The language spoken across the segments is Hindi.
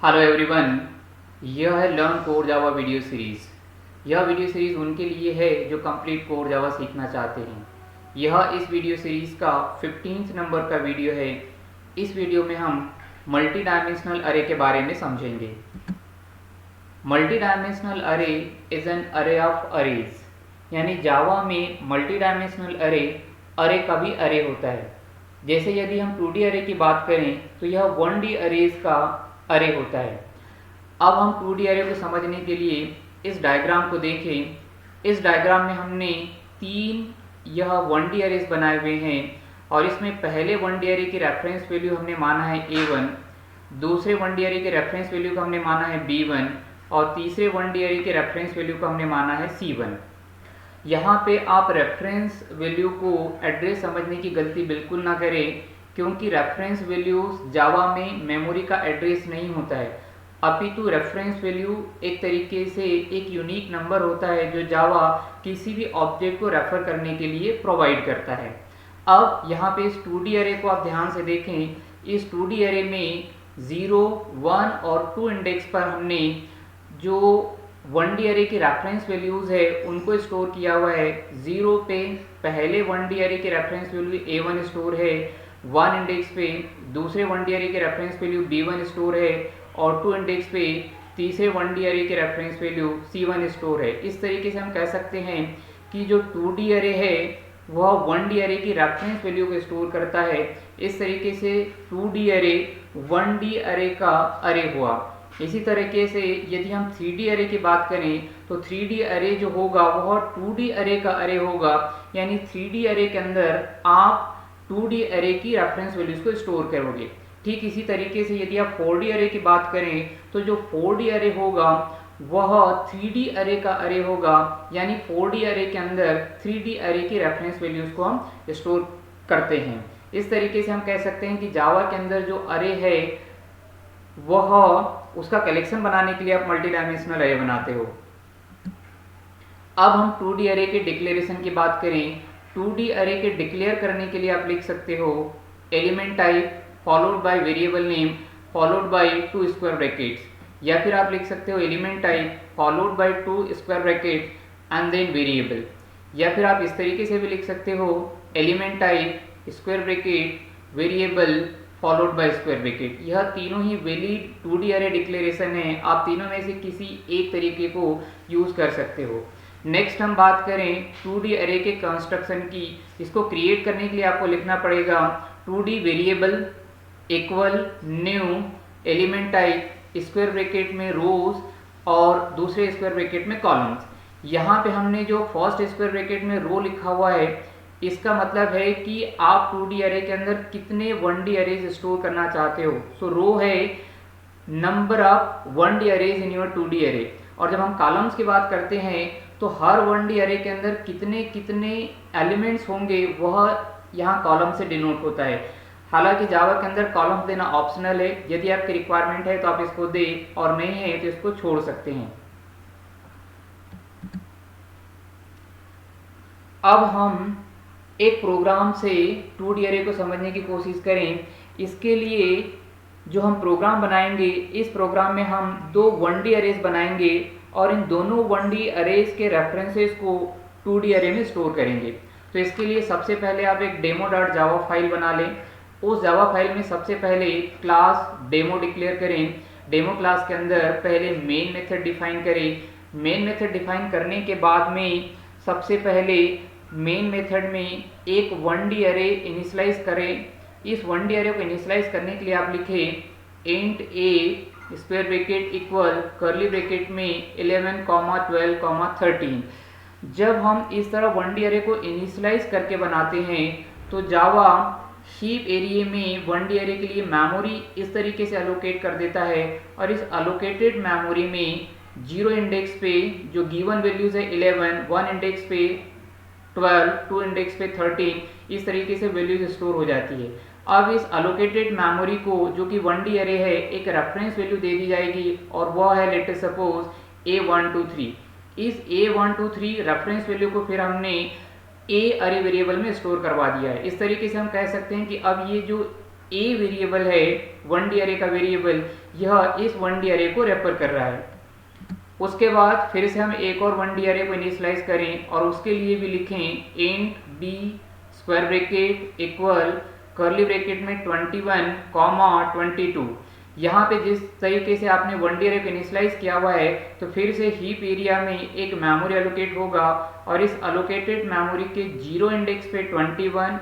हेलो एवरीवन, यह है learn core Java video series. यह वीडियो सीरीज़ उनके लिए है जो कंप्लीट कोर जावा सीखना चाहते हैं। यह इस वीडियो सीरीज़ का 15th नंबर का वीडियो है। इस वीडियो में हम मल्टी डायमेंशनल अरे के बारे में समझेंगे। मल्टी डायमेंशनल अरे इज़ एन अरे ऑफ अरेज, यानी जावा में मल्टी डायमेंशनल अरे का भी अरे होता है। जैसे यदि हम 2D अरे की बात करें तो यह 1D अरेज का अरे होता है। अब हम 2D अरे को समझने के लिए इस डायग्राम को देखें। इस डायग्राम में हमने तीन यह 1D अरेज बनाए हुए हैं और इसमें पहले 1D अरे की रेफरेंस वैल्यू हमने माना है A1, दूसरे 1D अरे के रेफरेंस वैल्यू को हमने माना है B1 और तीसरे 1D अरे के रेफरेंस वैल्यू को हमने माना है C1। यहाँ पे आप रेफरेंस वैल्यू को एड्रेस समझने की गलती बिल्कुल ना करें, क्योंकि रेफरेंस वैल्यूज जावा में मेमोरी का एड्रेस नहीं होता है, अपितु रेफरेंस वैल्यू एक तरीके से एक यूनिक नंबर होता है जो जावा किसी भी ऑब्जेक्ट को रेफर करने के लिए प्रोवाइड करता है। अब यहाँ पे इस 2D अरे को आप ध्यान से देखें। इस 2D अरे में 0, 1 और 2 इंडेक्स पर हमने जो 1D अरे की रेफरेंस वैल्यूज है उनको स्टोर किया हुआ है। 0 पे पहले 1D अरे की रेफरेंस वैल्यू A1 स्टोर है, 1 इंडेक्स पे दूसरे 1D अरे के रेफरेंस वैल्यू B1 स्टोर है और 2 इंडेक्स पे तीसरे 1D अरे के रेफरेंस वैल्यू C1 स्टोर है। इस तरीके से हम कह सकते हैं कि जो 2D अरे है वह 1D अरे की रेफरेंस वैल्यू को स्टोर करता है। इस तरीके से 2D अरे 1D अरे का अरे हुआ। इसी तरीके से यदि हम 3D अरे की बात करें तो 3D अरे जो होगा वह 2D अरे का अरे होगा, यानी 3D अरे के अंदर आप 2D अरे की रेफरेंस वैल्यूज को स्टोर करोगे। ठीक इसी तरीके से यदि आप 4D अरे की बात करें तो जो 4D अरे होगा वह 3D अरे का अरे होगा, यानी 4D अरे के अंदर 3D अरे की रेफरेंस वैल्यूज को हम स्टोर करते हैं। इस तरीके से हम कह सकते हैं कि जावा के अंदर जो अरे है वह उसका कलेक्शन बनाने के लिए आप मल्टी डायमेंशनल अरे बनाते हो। अब हम 2D अरे के डिक्लेरेशन की बात करें। 2D अरे के डिक्लेयर करने के लिए आप लिख सकते हो element type followed by variable name followed by 2 square brackets, या फिर आप लिख सकते हो element type followed by 2 square bracket and then variable, या फिर आप इस तरीके से भी लिख सकते हो element type square bracket variable followed by square bracket. यह तीनों ही वैलिड 2D अरे डिक्लेरेशन है। आप तीनों में से किसी एक तरीके को यूज कर सकते हो। नेक्स्ट हम बात करें 2D अरे के कंस्ट्रक्शन की। इसको क्रिएट करने के लिए आपको लिखना पड़ेगा 2D variable equal new element type square bracket में रोज और दूसरे स्क्वायर ब्रैकेट में कॉलम्स। यहाँ पे हमने जो फर्स्ट स्क्वायर ब्रैकेट में रो लिखा हुआ है इसका मतलब है कि आप 2D अरे के अंदर कितने 1D अरेज स्टोर करना चाहते हो। सो रो है number of 1D arrays in your 2D अरे। और जब हम कॉलम्स की बात करते हैं तो हर 1D अरे के अंदर कितने कितने एलिमेंट्स होंगे वह यहाँ कॉलम से डिनोट होता है। हालांकि जावा के अंदर कॉलम्स देना ऑप्शनल है, यदि आपकी रिक्वायरमेंट है तो आप इसको दें और नहीं है तो इसको छोड़ सकते हैं। अब हम एक प्रोग्राम से 2D अरे को समझने की कोशिश करें। इसके लिए जो हम प्रोग्राम बनाएंगे इस प्रोग्राम में हम दो 1D अरेज बनाएंगे और इन दोनों 1D अरेज के रेफरेंसेस को 2D अरे में स्टोर करेंगे। तो इसके लिए सबसे पहले आप एक demo.java फाइल बना लें। उस जावा फाइल में सबसे पहले क्लास डेमो डिक्लेयर करें। डेमो क्लास के अंदर पहले मेन मेथड डिफाइन करें। मेन मेथड डिफाइन करने के बाद में सबसे पहले मेन मेथड में एक 1D अरे इनिशियलाइज करें। इस 1D अरे को इनिशियलाइज करने के लिए आप लिखें int a square bracket equal curly bracket में 11, 12, 13। जब हम इस तरह 1D अरे को इनिशियलाइज करके बनाते हैं तो जावा हीप एरिया में 1D अरे के लिए मेमोरी इस तरीके से अलोकेट कर देता है और इस अलोकेटेड मेमोरी में 0 इंडेक्स पे जो गिवन वैल्यूज है 11, 1 इंडेक्स पे 12, 2 इंडेक्स पे 13, इस तरीके से वैल्यूज स्टोर हो जाती है। अब इस अलोकेटेड मेमोरी को जो कि 1D अरे है एक रेफरेंस वैल्यू दे दी जाएगी और वह है लेट अस सपोज A123। इस A123 रेफरेंस वैल्यू को फिर हमने A अरे वेरिएबल में स्टोर करवा दिया है। इस तरीके से हम कह सकते हैं कि अब ये जो ए वेरिएबल है 1D अरे का वेरिएबल, यह इस 1D अरे को रेफर कर रहा है। उसके बाद फिर से हम एक और 1D अरे को इनिशियलाइज करें और उसके लिए भी लिखें int b square bracket equal curly bracket में 21 कॉमा 22। यहाँ पे जिस तरीके से आपने 1D अरे को इनिशियलाइज किया हुआ है तो फिर से हीप एरिया में एक मेमोरी एलोकेट होगा और इस एलोकेटेड मेमोरी के 0 इंडेक्स पे 21,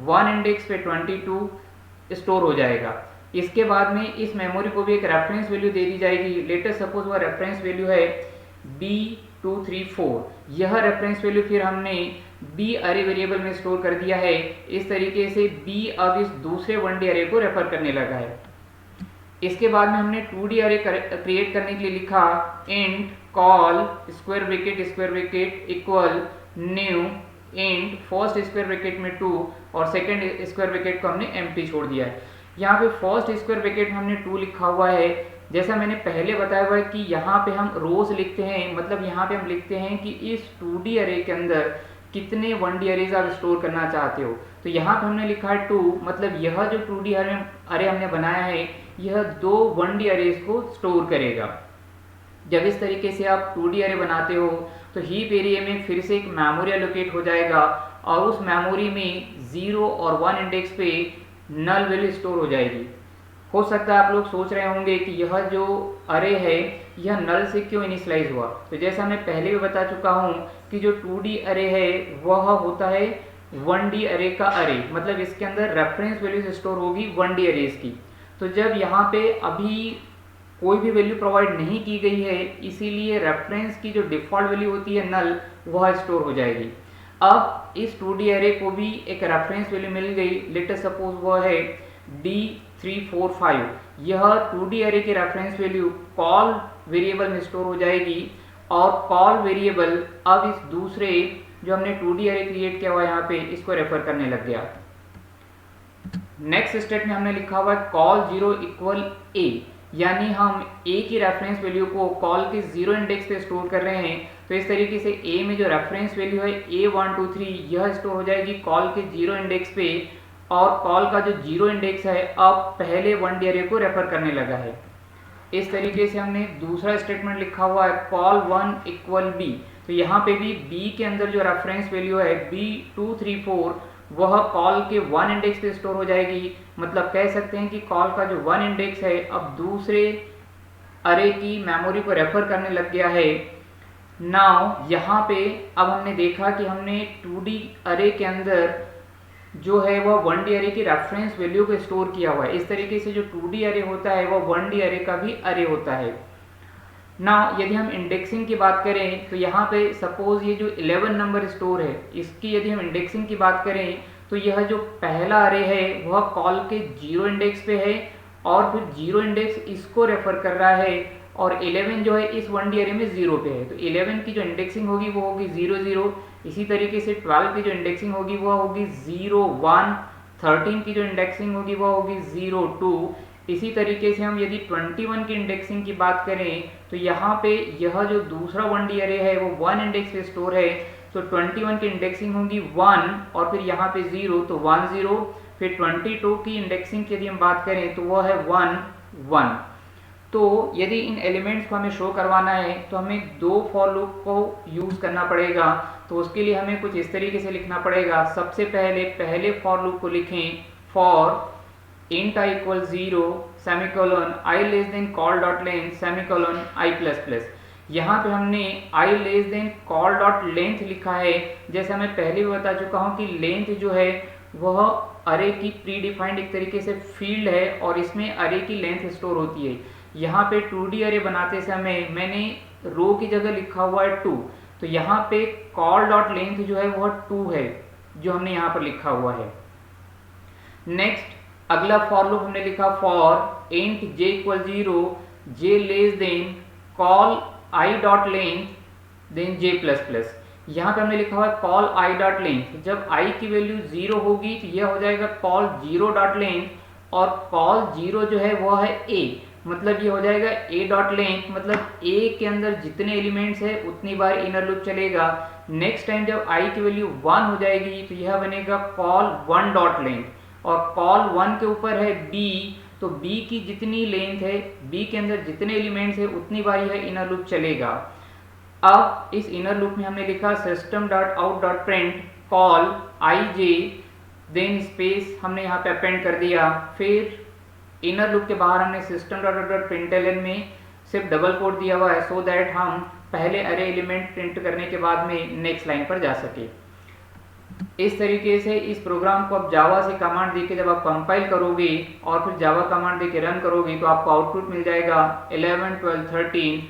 1 इंडेक्स पे 22 स्टोर हो जाएगा। इसके बाद में इस मेमोरी को भी एक रेफरेंस वैल्यू दे दी जाएगी। लेटेस्ट सपोज वह रेफरेंस वैल्यू है B234। यह रेफरेंस वैल्यू फिर हमने B अरे वेरिएबल में स्टोर कर दिया है। इस तरीके से B अब इस दूसरे 1D अरे को रेफर करने लगा है। इसके बाद में हमने 2D अरे क्रिएट करने के लिए लिखा int call square bracket equal new int first square bracket में 2 और सेकंड स्क्वायर ब्रैकेट को हमने एम्प्टी छोड़ दिया है। यहाँ पे फर्स्ट स्क्वायर ब्रैकेट में हमने 2 लिखा हुआ है। जैसा मैंने पहले बताया हुआ है कि यहाँ पे हम रोज लिखते हैं, मतलब यहाँ पे हम लिखते हैं कि इस 2D अरे के अंदर कितने 1D अरेज आप स्टोर करना चाहते हो। तो यहाँ पे हमने लिखा है 2, मतलब यह जो 2D अरे हमने बनाया है यह 2 1D अरेज को स्टोर करेगा। जब इस तरीके से आप 2D अरे बनाते हो तो हीप एरिया में फिर से एक मेमोरी एलोकेट हो जाएगा और उस मेमोरी में 0 और 1 इंडेक्स पे नल वैल्यू स्टोर हो जाएगी। हो सकता है आप लोग सोच रहे होंगे कि यह जो अरे है यह नल से क्यों इनिशियलाइज हुआ। तो जैसा मैं पहले भी बता चुका हूँ कि जो 2D अरे है वह होता है 1D अरे का अरे, मतलब इसके अंदर रेफरेंस वैल्यूज स्टोर होगी 1D अरेज की। तो जब यहाँ पे अभी कोई भी वैल्यू प्रोवाइड नहीं की गई है इसीलिए रेफरेंस की जो डिफॉल्ट वैल्यू होती है नल वह स्टोर हो जाएगी। अब इस 2D अरे को भी एक रेफरेंस वैल्यू मिल गई। लेटेस्ट सपोज वह है D345। यह 2D अरे की रेफरेंस वैल्यू कॉल वेरिएबल में स्टोर हो जाएगी और कॉल वेरिएबल अब इस दूसरे जो हमने 2D अरे क्रिएट किया हुआ यहाँ पे इसको रेफर करने लग गया। नेक्स्ट स्टेप में हमने लिखा हुआ है कॉल 0 इक्वल ए, यानी हम a की रेफरेंस वैल्यू को कॉल के 0 इंडेक्स पे स्टोर कर रहे हैं। तो इस तरीके से a में जो रेफरेंस वैल्यू है A123 यह स्टोर हो जाएगी कॉल के 0 इंडेक्स पे और कॉल का जो 0 इंडेक्स है अब पहले 1D अरे को रेफर करने लगा है। इस तरीके से हमने दूसरा स्टेटमेंट लिखा हुआ है कॉल 1 इक्वल b। तो यहाँ पे भी b के अंदर जो रेफरेंस वैल्यू है B234 वह कॉल के 1 इंडेक्स पे स्टोर हो जाएगी। मतलब कह सकते हैं कि कॉल का जो 1 इंडेक्स है अब दूसरे अरे की मेमोरी को रेफर करने लग गया है। नाउ यहाँ पे अब हमने देखा कि हमने 2D अरे के अंदर जो है वह 1D अरे की रेफरेंस वैल्यू को स्टोर किया हुआ है। इस तरीके से जो 2D अरे होता है वह 1D अरे का भी अरे होता है। ना यदि हम इंडेक्सिंग की बात करें तो यहाँ पे सपोज ये जो 11 नंबर स्टोर है इसकी यदि हम इंडेक्सिंग की बात करें तो यह जो पहला अरे है वह कॉल के 0 इंडेक्स पे है और फिर 0 इंडेक्स इसको रेफर कर रहा है और 11 जो है इस 1D अरे में 0 पे है। तो 11 की जो इंडेक्सिंग होगी वो होगी 0 0। इसी तरीके से 12 की जो इंडेक्सिंग होगी वह होगी 0 1। 13 की जो इंडेक्सिंग होगी वह होगी 0 2। इसी तरीके से हम यदि 21 की इंडेक्सिंग की बात करें तो यहाँ पे यह जो दूसरा 1D अरे है वो 1 इंडेक्स पे स्टोर है। तो 21 की इंडेक्सिंग होगी 1 और फिर यहाँ पे 0 तो 1 0। फिर 22 की इंडेक्सिंग की यदि हम बात करें तो वह है 1 1। तो यदि इन एलिमेंट्स को हमें शो करवाना है तो हमें 2 फॉर लूप को यूज़ करना पड़ेगा। तो उसके लिए हमें कुछ इस तरीके से लिखना पड़ेगा। सबसे पहले फॉर लूप को लिखें for int I equal 0 semicolon I less than call dot length semicolon I plus plus. यहाँ पे हमने I less than call dot length लिखा है। जैसा मैं पहले भी बता चुका हूँ कि लेंथ जो है वह अरे की प्री डिफाइंड एक तरीके से फील्ड है और इसमें अरे की लेंथ स्टोर होती है। यहाँ पे 2D अरे बनाते समय मैंने रो की जगह लिखा हुआ है 2। तो यहाँ पे कॉल डॉट लेंथ जो है वह 2 है जो हमने यहाँ पर लिखा हुआ है। नेक्स्ट अगला फॉर लूप हमने लिखा for int j equal 0 j less than col I dot length then j plus plus. यहाँ पे हमने लिखा हुआ है कॉल I डॉट लेंथ। जब I की वैल्यू 0 होगी तो यह हो जाएगा कॉल 0 डॉट लेंथ और कॉल 0 जो है वह है a, मतलब ये हो जाएगा a डॉट लेंथ। मतलब a के अंदर जितने एलिमेंट्स है उतनी बार इनर लूप चलेगा। नेक्स्ट टाइम जब I की वैल्यू 1 हो जाएगी तो यह बनेगा कॉल 1 डॉट लेंथ। और कॉल 1 के ऊपर है बी, तो बी की जितनी लेंथ है, बी के अंदर जितने एलिमेंट्स है उतनी बारी है इनर लूप चलेगा। अब इस इनर लूप में हमने लिखा system.out.print call ij, then space हमने यहाँ पे अपेंड कर दिया, फिर इनर लूप के बाहर हमने system.out.println में सिर्फ डबल कोट दिया हुआ है सो दैट हम पहले अरे एलिमेंट प्रिंट करने के बाद में नेक्स्ट लाइन पर जा सके। इस तरीके से इस प्रोग्राम को आप जावा से कमांड देके जब आप कंपाइल करोगे और फिर जावा कमांड देके रन करोगे तो आपको आउटपुट मिल जाएगा 11, 12, 13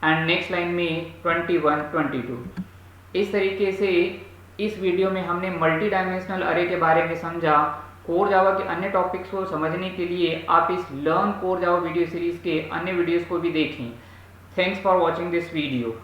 एंड नेक्स्ट लाइन में 21, 22। इस तरीके से इस वीडियो में हमने मल्टी डायमेंशनल अरे के बारे में समझा। कोर जावा के अन्य टॉपिक्स को समझने के लिए आप इस learn core Java video series के अन्य वीडियोस को भी देखें। Thanks for watching this video.